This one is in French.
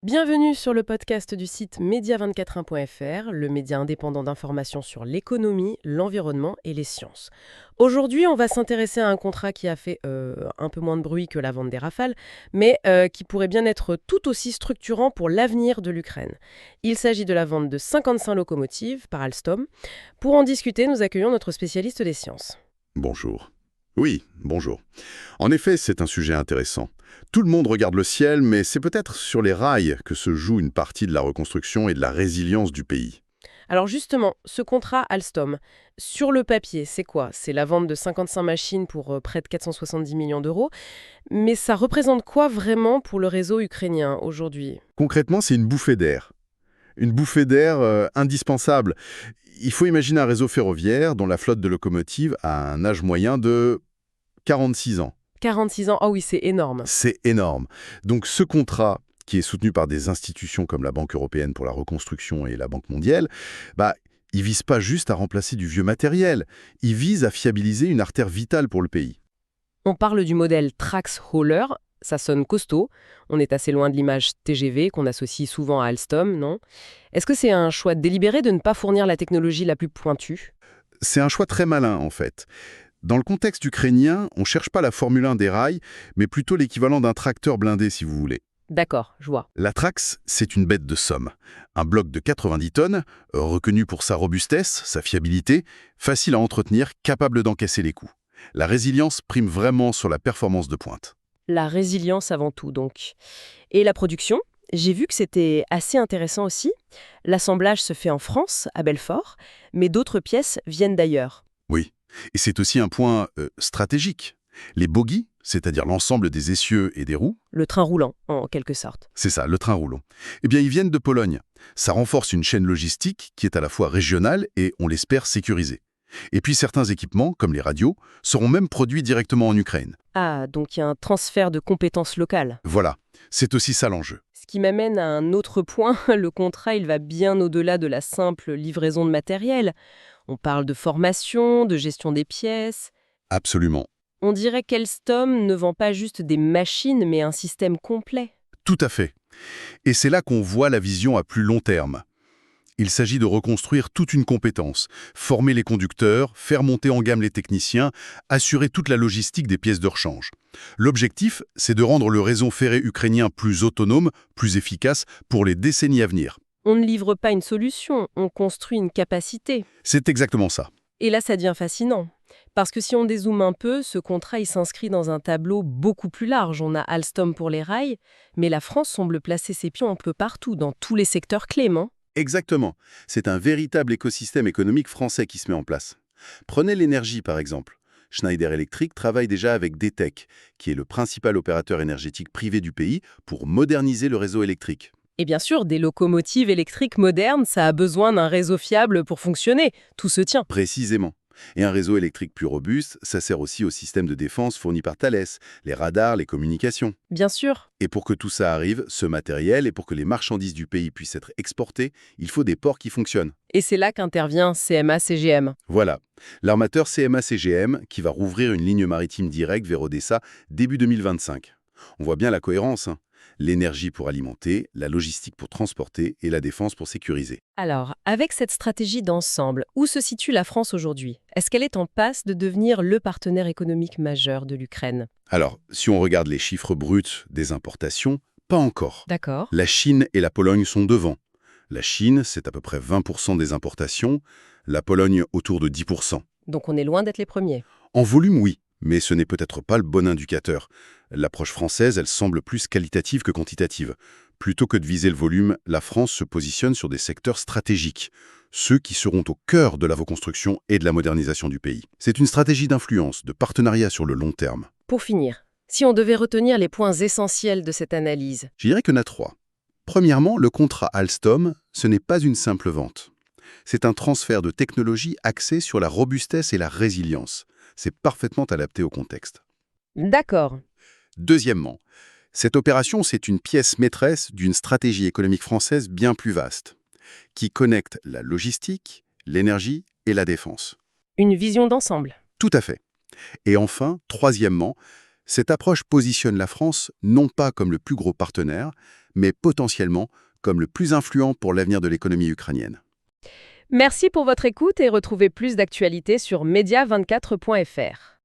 Bienvenue sur le podcast du site media241.fr, le média indépendant d'information sur l'économie, l'environnement et les sciences. Aujourd'hui, on va s'intéresser à un contrat qui a fait un peu moins de bruit que la vente des Rafales, mais qui pourrait bien être tout aussi structurant pour l'avenir de l'Ukraine. Il s'agit de la vente de 55 locomotives par Alstom. Pour en discuter, nous accueillons notre spécialiste des sciences. Bonjour. Oui, bonjour. En effet, c'est un sujet intéressant. Tout le monde regarde le ciel, mais c'est peut-être sur les rails que se joue une partie de la reconstruction et de la résilience du pays. Alors justement, ce contrat Alstom, sur le papier, c'est quoi? C'est la vente de 55 machines pour près de 470 millions d'euros. Mais ça représente quoi vraiment pour le réseau ukrainien aujourd'hui? Concrètement, c'est une bouffée d'air. Une bouffée d'air indispensable. Il faut imaginer un réseau ferroviaire dont la flotte de locomotives a un âge moyen de 46 ans. 46 ans, ah oui, c'est énorme. C'est énorme. Donc ce contrat, qui est soutenu par des institutions comme la Banque européenne pour la reconstruction et la Banque mondiale, il vise pas juste à remplacer du vieux matériel, il vise à fiabiliser une artère vitale pour le pays. On parle du modèle Trax Hauler, ça sonne costaud. On est assez loin de l'image TGV qu'on associe souvent à Alstom, non? Est-ce que c'est un choix délibéré de ne pas fournir la technologie la plus pointue? C'est un choix très malin, en fait. Dans le contexte ukrainien, on ne cherche pas la Formule 1 des rails, mais plutôt l'équivalent d'un tracteur blindé, si vous voulez. D'accord, je vois. La Trax, c'est une bête de somme. Un bloc de 90 tonnes, reconnu pour sa robustesse, sa fiabilité, facile à entretenir, capable d'encaisser les coups. La résilience prime vraiment sur la performance de pointe. La résilience avant tout, donc. Et la production? J'ai vu que c'était assez intéressant aussi. L'assemblage se fait en France, à Belfort, mais d'autres pièces viennent d'ailleurs. Oui, et c'est aussi un point stratégique. Les bogies, c'est-à-dire l'ensemble des essieux et des roues, Le train roulant, en quelque sorte. c'est ça, le train roulant, eh bien, ils viennent de Pologne. Ça renforce une chaîne logistique qui est à la fois régionale et, on l'espère, sécurisée. Et puis certains équipements, comme les radios, seront même produits directement en Ukraine. Ah, donc il y a un transfert de compétences locales. Voilà, c'est aussi ça l'enjeu. Ce qui m'amène à un autre point, le contrat, il va bien au-delà de la simple livraison de matériel. On parle de formation, de gestion des pièces. Absolument. On dirait qu'Alstom ne vend pas juste des machines, mais un système complet. Tout à fait. Et c'est là qu'on voit la vision à plus long terme. Il s'agit de reconstruire toute une compétence, former les conducteurs, faire monter en gamme les techniciens, assurer toute la logistique des pièces de rechange. L'objectif, c'est de rendre le réseau ferré ukrainien plus autonome, plus efficace pour les décennies à venir. On ne livre pas une solution, on construit une capacité. C'est exactement ça. Et là, ça devient fascinant. Parce que si on dézoome un peu, ce contrat il s'inscrit dans un tableau beaucoup plus large. On a Alstom pour les rails, mais la France semble placer ses pions un peu partout, dans tous les secteurs clés, non? Exactement. C'est un véritable écosystème économique français qui se met en place. Prenez l'énergie, par exemple. Schneider Electric travaille déjà avec DTEC, qui est le principal opérateur énergétique privé du pays, pour moderniser le réseau électrique. Et bien sûr, des locomotives électriques modernes, ça a besoin d'un réseau fiable pour fonctionner. Tout se tient. Précisément. Et un réseau électrique plus robuste, ça sert aussi au système de défense fourni par Thales, les radars, les communications. Bien sûr. Et pour que tout ça arrive, ce matériel, et pour que les marchandises du pays puissent être exportées, il faut des ports qui fonctionnent. Et c'est là qu'intervient CMA-CGM. Voilà, l'armateur CMA-CGM qui va rouvrir une ligne maritime directe vers Odessa début 2025. On voit bien la cohérence, hein. L'énergie pour alimenter, la logistique pour transporter et la défense pour sécuriser. Alors, avec cette stratégie d'ensemble, où se situe la France aujourd'hui? Est-ce qu'elle est en passe de devenir le partenaire économique majeur de l'Ukraine? Alors, si on regarde les chiffres bruts des importations, pas encore. D'accord. La Chine et la Pologne sont devant. La Chine, c'est à peu près 20% des importations, la Pologne autour de 10%. Donc on est loin d'être les premiers. En volume, oui, mais ce n'est peut-être pas le bon indicateur. L'approche française, elle semble plus qualitative que quantitative. Plutôt que de viser le volume, la France se positionne sur des secteurs stratégiques, ceux qui seront au cœur de la reconstruction et de la modernisation du pays. C'est une stratégie d'influence, de partenariat sur le long terme. Pour finir, si on devait retenir les points essentiels de cette analyse. Je dirais qu'il y en a trois. Premièrement, le contrat Alstom, ce n'est pas une simple vente. C'est un transfert de technologie axé sur la robustesse et la résilience. C'est parfaitement adapté au contexte. D'accord. Deuxièmement, cette opération, c'est une pièce maîtresse d'une stratégie économique française bien plus vaste, qui connecte la logistique, l'énergie et la défense. Une vision d'ensemble. Tout à fait. Et enfin, troisièmement, cette approche positionne la France non pas comme le plus gros partenaire, mais potentiellement comme le plus influent pour l'avenir de l'économie ukrainienne. Merci pour votre écoute et retrouvez plus d'actualités sur media24.fr.